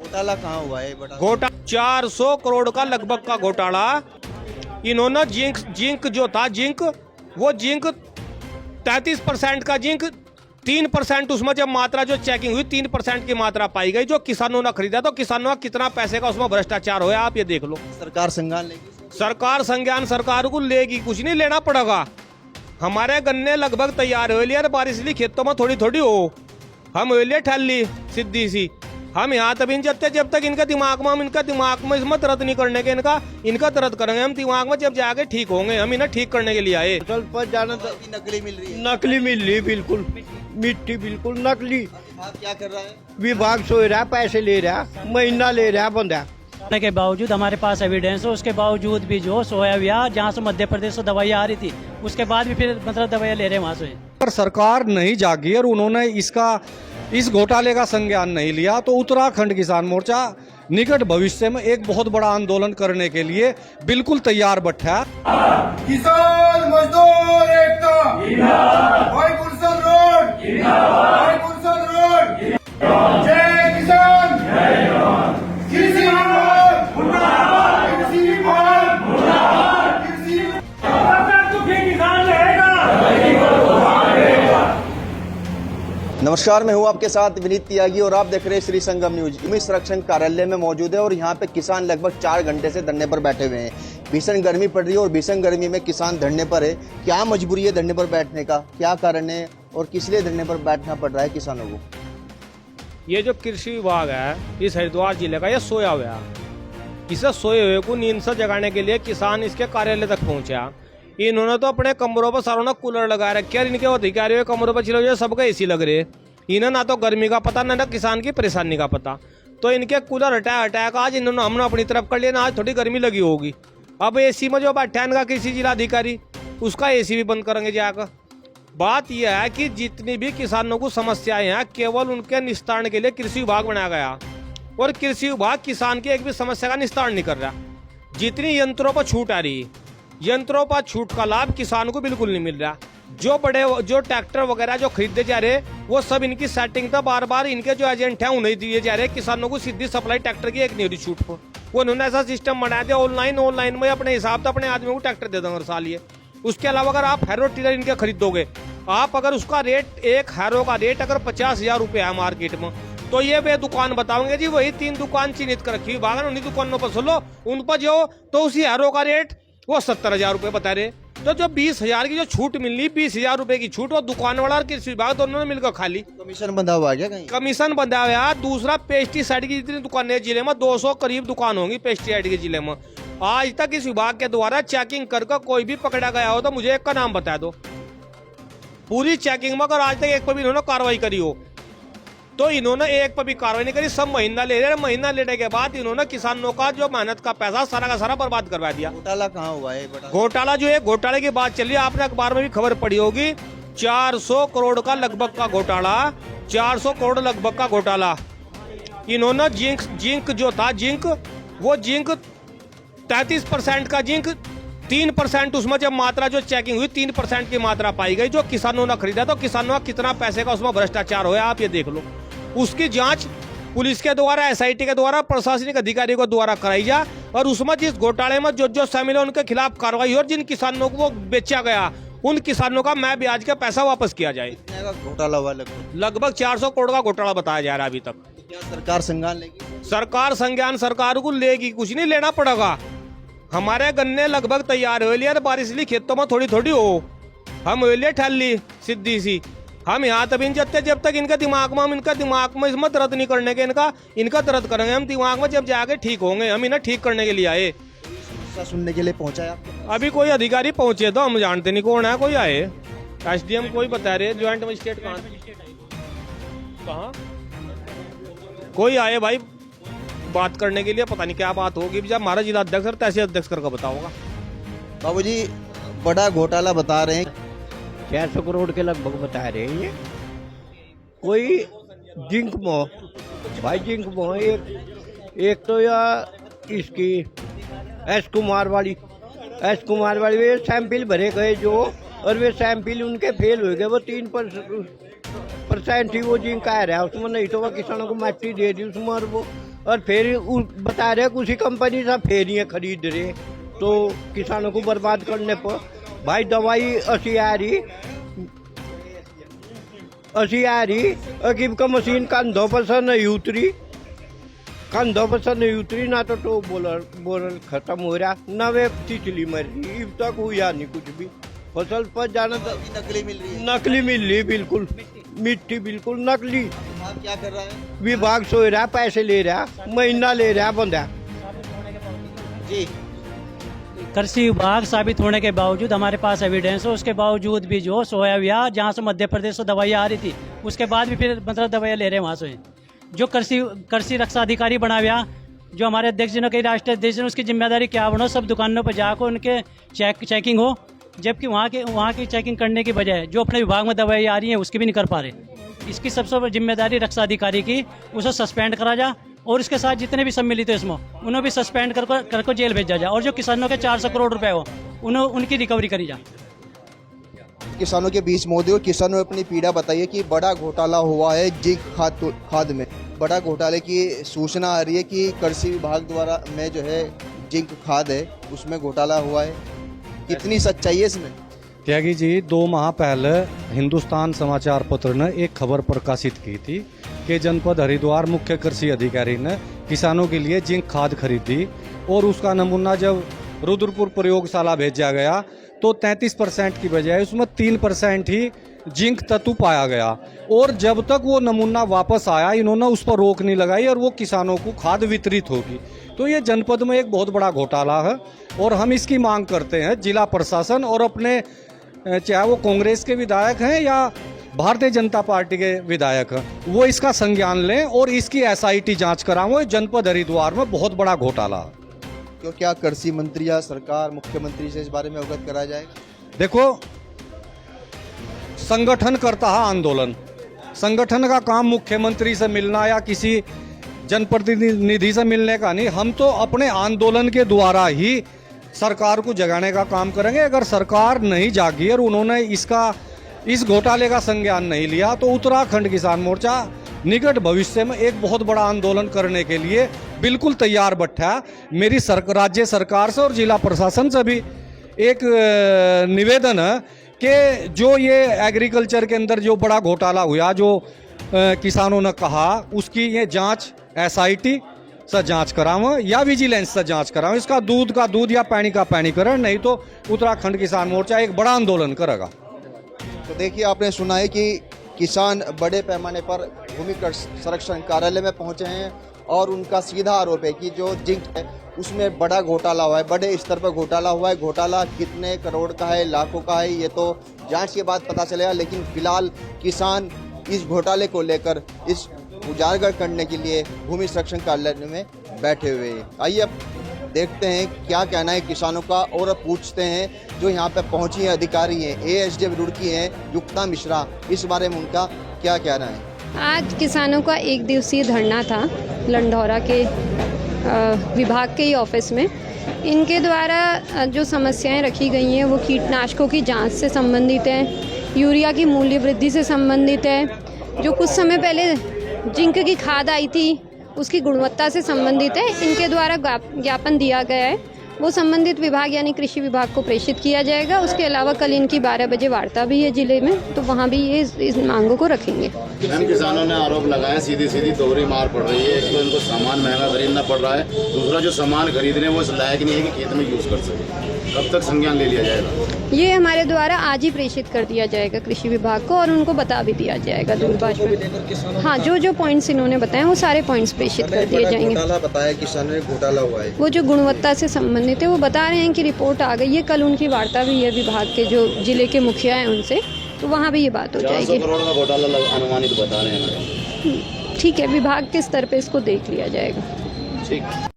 घोटाला कहाँ हुआ है बड़ा? घोटाला 400 करोड़ का लगभग का घोटाला। इन्होंने जिंक जो था वो जिंक 33% का जिंक 3% उसमें जब मात्रा जो चेकिंग हुई 3% की मात्रा पाई गई जो किसानों ने खरीदा। तो किसानों का कितना पैसे का उसमें भ्रष्टाचार हुआ आप ये देख लो। सरकार संज्ञान लेगी? सरकार संज्ञान सरकार को लेगी, कुछ नहीं लेना पड़ेगा। हमारे गन्ने लगभग तैयार हो लिए, बारिश ली खेतों में थोड़ी थोड़ी हो, हम हो लिए ठल्ली सीधी सी। हम यहाँ तब इन जब तक इनका दिमाग में हम इनका दिमाग में इसमें दर्द नहीं करने के इनका दर्द करेंगे हम दिमाग में, जब जाके ठीक होंगे। हम इन्हें ठीक करने के लिए आए। पर जाना तो नकली मिल रही है। नकली मिल रही, बिल्कुल मिट्टी बिल्कुल नकली। विभाग क्या कर रहा है? विभाग सो रहा, पैसे ले रहा, महीना ले रहा बंदा। के बावजूद हमारे पास एविडेंस है, उसके बावजूद भी जो सोया हुआ जहाँ से मध्य प्रदेश से दवाइयाँ आ रही थी उसके बाद भी फिर मतलब दवाइयाँ ले रहे हैं वहाँ से। पर सरकार नहीं जागी और उन्होंने इस घोटाले का संज्ञान नहीं लिया तो उत्तराखंड किसान मोर्चा निकट भविष्य में एक बहुत बड़ा आंदोलन करने के लिए बिल्कुल तैयार बैठा है। किसान मजदूर एकता, भाई गुलशन रोड, भाई गुलशन रोड, जय किसान, कृषि विभाग मुर्दाबाद, कृषि विभाग मुर्दाबाद, कृषि नमस्कार, मैं हूं आपके साथ विनीत त्यागी और आप देख रहे हैं श्री संगम न्यूज। भूमि संरक्षण कार्यालय में मौजूद है और यहां पे किसान लगभग 4 घंटे से धरने पर बैठे हुए हैं। भीषण गर्मी पड़ रही है और भीषण गर्मी में किसान धरने पर है। क्या मजबूरी है धरने पर बैठने का, क्या कारण है और किस लिए धरने पर बैठना पड़ रहा है किसानों को? ये जो कृषि विभाग है इस हरिद्वार जिले का, ये सोया हुआ है। इसे सोए हुए को नींद से जगाने के लिए किसान इसके कार्यालय तक पहुंचा। इन्होंने तो अपने कमरों पर सारों ने कूलर लगा रखे और इनके अधिकारियों के कमरों पर चिल्ला हुए सबका एसी लग रहे। इन्हें ना तो गर्मी का पता ना किसान की परेशानी का पता। तो इनके कूलर हटाया आज इन्होंने हमने अपनी तरफ कर लिया ना, आज थोड़ी गर्मी लगी होगी। अब एसी में जो बैठा इनका किसी जिलाधिकारी उसका एसी भी बंद करेंगे जाकर। बात यह है कि जितनी भी किसानों को समस्याएं हैं केवल उनके निस्तारण के लिए कृषि विभाग बनाया गया और कृषि विभाग किसान की एक भी समस्या का निस्तारण नहीं कर रहा। जितनी यंत्रों पर छूट आ रही है, यंत्रों पर छूट का लाभ किसान को बिल्कुल नहीं मिल रहा। जो ट्रैक्टर वगैरह जो खरीदे जा रहे वो सब इनकी सेटिंग था, बार बार इनके जो एजेंट हैं उन्हें दिए जा रहे। किसानों को सीधी सप्लाई ट्रैक्टर की एक नहीं हो रही छूट पर। वो उन्होंने ऐसा सिस्टम बनाया था ऑनलाइन में अपने हिसाब से अपने आदमी को ट्रैक्टर दे देंगे हर साल ये। उसके अलावा अगर आप हैरो टीलर इनके खरीदोगे, आप अगर उसका रेट एक हैरो का रेट अगर 50,000 रुपये है मार्केट में, तो ये वे दुकान बताओगे जी वही 3 दुकान चिन्हित कर रखी विभाग ने, उन्हीं दुकानों पर सुनो उन पर जो तो उसी हैरो का रेट वो 70,000 रुपये बता रहे। तो जो 20,000 की जो छूट मिलनी 20,000 रुपए की छूट वो दुकान वाला और कृषि विभाग दोनों ने मिलकर खा ली। कमीशन बंधा हुआ क्या कहीं? कमीशन बंधा हुआ। दूसरा पेस्टिसाइड की जितनी दुकानें जिले में 200 करीब दुकान होंगी पेस्टिसाइड के जिले में। आज तक इस विभाग के द्वारा चेकिंग कर कोई भी पकड़ा गया हो तो मुझे एक का नाम बता दो। पूरी चेकिंग में अगर आज तक एक पर भी इन्होंने कार्रवाई करी हो तो इन्होंने एक पर भी कार्रवाई नहीं करी। सब महीना ले रहे, महीना लेने के बाद इन्होंने किसानों का जो मेहनत का पैसा सारा का सारा बर्बाद करवा दिया। घोटाला कहाँ हुआ है बड़ा? घोटाला जो है, घोटाले की बात चल रही है, आपने अखबार में भी खबर पड़ी होगी। 400 करोड़ का लगभग का घोटाला, 400 करोड़ लगभग का घोटाला। इन्होंने जिंक जो था वो जिंक 33% का जिंक 3% उसमें जब मात्रा जो चेकिंग हुई 3% की मात्रा पाई गई जो किसानों ने खरीदा। तो किसानों का कितना पैसे का उसमें भ्रष्टाचार हुआ आप ये देख लो। उसकी जांच पुलिस के द्वारा, एसआईटी के द्वारा, प्रशासनिक अधिकारियों के द्वारा कराई जा और उसमें जिस घोटाले में जो शामिल है उनके खिलाफ कार्रवाई और जिन किसानों को वो बेचा गया उन किसानों का मैं ब्याज का पैसा वापस किया जाए। घोटाला हुआ लगभग 400 करोड़ का घोटाला बताया जा रहा है अभी तक। क्या सरकार संज्ञान लेगी? सरकार संज्ञान सरकार को लेगी, कुछ नहीं लेना पड़ेगा। हमारे गन्ने लगभग तैयार हो लिए, बारिश ली खेतों में थोड़ी थोड़ी हो, हम हो लिए ठल्ली सीधी सी। हम यहाँ तब इन जब तक इनका दिमाग में हम इनका दिमाग में इसमें दर्द नहीं करने के इनका दर्द करेंगे हम दिमाग में, जब जाके ठीक होंगे। हम इन्हें ठीक करने के लिए आए। सुनने के लिए पहुंचा है आपके पास? अभी कोई अधिकारी पहुंचे तो हम जानते नहीं कौन है, कोई आए एसडीएम कोई बता रहे, ज्वाइंट मजिस्ट्रेट कहाँ कोई आए भाई बात करने के लिए। पता नहीं क्या बात होगी, जब हमारा जिला अध्यक्ष और तहसील अध्यक्ष करके बताऊंगा। बाबूजी बड़ा घोटाला बता रहे हैं, 400 करोड़ के लगभग बता रहे हैं। ये कोई जिंक मो भाई, जिंक मो एक तो या इसकी एस कुमार वाली वे सैंपल भरे गए जो, और वे सैंपल उनके फेल हो गए। वो 3% ही वो जिंक आ रहा है उसमें, नहीं तो वह किसानों को मिट्टी दे दी उसमें और वो और फिर बता रहे कि उसी कंपनी से फिर ये खरीद रहे, तो किसानों को बर्बाद करने पर भाई दवाई असी आ रही अकीब का मशीन कंधों पर से नहीं उतरी ना तो बोलर खत्म हो रहा, ना वे तितली मर रही, अब तक हुआ नहीं कुछ भी। फसल पर जाना तो नकली मिल रही है। नकली मिल रही, बिल्कुल मिट्टी बिल्कुल नकली। विभाग क्या कर रहा है? विभाग सो रहा, पैसे ले रहा, महीना ले रहा बंदा। जी, कृषि विभाग साबित होने के बावजूद हमारे पास एविडेंस है, उसके बावजूद भी जो सोया हुआ जहाँ से मध्य प्रदेश से दवाइयाँ आ रही थी, उसके बाद भी फिर मतलब दवाइयाँ ले रहे हैं वहाँ से। जो कृषि रक्षा अधिकारी बना हुआ, जो हमारे अध्यक्ष जी ने कही, राष्ट्रीय अध्यक्ष ने, उसकी जिम्मेदारी क्या बनो, सब दुकानों पर जाकर उनके चेकिंग हो, जबकि वहाँ की चेकिंग करने की बजाय जो अपने विभाग में दवाइयाँ आ रही हैं उसकी भी नहीं कर पा रहे। इसकी सबसे बड़ी जिम्मेदारी रक्षा अधिकारी की, उसे सस्पेंड करा जा और इसके साथ जितने भी सम्मिलित है इसमें उन्हें भी सस्पेंड करके जेल भेजा जाए, और जो किसानों के 400 करोड़ रुपए हो उनकी रिकवरी करी जाए। किसानों के बीच मौजूद और किसानों ने अपनी पीड़ा बताई है कि बड़ा घोटाला हुआ है जिंक खाद में। बड़ा घोटाले की सूचना आ रही है कि कृषि विभाग द्वारा में जो है जिंक खाद है उसमें घोटाला हुआ है। कितनी सच्चाई है इसमें? त्यागी जी, 2 माह पहले हिंदुस्तान समाचार पत्र ने एक खबर प्रकाशित की थी कि जनपद हरिद्वार मुख्य कृषि अधिकारी ने किसानों के लिए जिंक खाद खरीदी और उसका नमूना जब रुद्रपुर प्रयोगशाला भेजा गया तो 33% की बजाय उसमें 3% ही जिंक तत्व पाया गया, और जब तक वो नमूना वापस आया इन्होंने उस पर रोक नहीं लगाई और वो किसानों को खाद वितरित होगी। तो ये जनपद में एक बहुत बड़ा घोटाला है और हम इसकी मांग करते हैं जिला प्रशासन और अपने, चाहे वो कांग्रेस के विधायक हैं या भारतीय जनता पार्टी के विधायक हैं, वो इसका संज्ञान लें और इसकी SIT जांच कराएं। जनपद हरिद्वार में बहुत बड़ा घोटाला। क्यों, क्या कृषि मंत्री या सरकार मुख्यमंत्री से इस बारे में अवगत कराया जाएगा? देखो, संगठन करता है आंदोलन, संगठन का काम मुख्यमंत्री से मिलना या किसी जनप्रतिनिधि से मिलने का नहीं। हम तो अपने आंदोलन के द्वारा ही सरकार को जगाने का काम करेंगे। अगर सरकार नहीं जागी और उन्होंने इस घोटाले का संज्ञान नहीं लिया तो उत्तराखंड किसान मोर्चा निकट भविष्य में एक बहुत बड़ा आंदोलन करने के लिए बिल्कुल तैयार बैठा है। मेरी राज्य सरकार से और जिला प्रशासन से भी एक निवेदन है कि जो ये एग्रीकल्चर के अंदर जो बड़ा घोटाला हुआ, जो किसानों ने कहा, उसकी ये जांच SIT से जांच कराओ या विजिलेंस से जांच कराओ। इसका दूध का दूध या पानी का पानी करें, नहीं तो उत्तराखंड किसान मोर्चा एक बड़ा आंदोलन करेगा। तो देखिए, आपने सुना है कि किसान बड़े पैमाने पर भूमि संरक्षण कार्यालय में पहुंचे हैं और उनका सीधा आरोप है कि जो जिंक है उसमें बड़ा घोटाला हुआ है, बड़े स्तर पर घोटाला हुआ है। घोटाला कितने करोड़ का है, लाखों का है, ये तो जांच के बाद पता चलेगा। लेकिन फिलहाल किसान इस घोटाले को लेकर इस उजागर करने के लिए भूमि संरक्षण कार्यालय में बैठे हुए हैं। आइए अब देखते हैं क्या कहना है किसानों का और अब पूछते हैं जो यहाँ पे पहुंची है अधिकारी हैं, ASDF रुड़की हैं युक्ता मिश्रा, इस बारे में उनका क्या कहना है। आज किसानों का 1 दिवसीय धरना था लंढौरा के विभाग के ही ऑफिस में। इनके द्वारा जो समस्याएं रखी गई हैं वो कीटनाशकों की जांच से संबंधित है, यूरिया की मूल्य वृद्धि से संबंधित है, जो कुछ समय पहले जिंक की खाद आई थी उसकी गुणवत्ता से संबंधित है। इनके द्वारा ज्ञापन दिया गया है, वो संबंधित विभाग यानी कृषि विभाग को प्रेषित किया जाएगा। उसके अलावा कल इनकी 12 बजे वार्ता भी है जिले में, तो वहाँ भी ये इस मांगों को रखेंगे। किसानों ने आरोप लगाया सीधी दोहरी मार पड़ रही है। एक तो इनको सामान महंगा खरीदना पड़ रहा है, दूसरा जो सामान खरीद रहे हैं वो इस लायक नहीं है कि खेत में यूज कर सके। कब तक संज्ञान ले लिया जाएगा? ये हमारे द्वारा आज ही प्रेषित कर दिया जाएगा कृषि विभाग को और उनको बता भी दिया जाएगा दूरभाष में। हाँ, जो पॉइंट्स इन्होंने बताए वो सारे पॉइंट्स प्रेषित कर दिए जाएंगे। बताया किसानों ने घोटाला हुआ है, वो जो गुणवत्ता से संबंधित है वो बता रहे हैं कि रिपोर्ट आ गई है। कल उनकी वार्ता भी है विभाग के जो जिले के मुखिया हैं उनसे, तो वहाँ भी ये बात हो जाएगी। 400 करोड़ का घोटाला अनुमानित बता रहे हैं। ठीक है, विभाग के स्तर पे इसको देख लिया जाएगा। ठीक।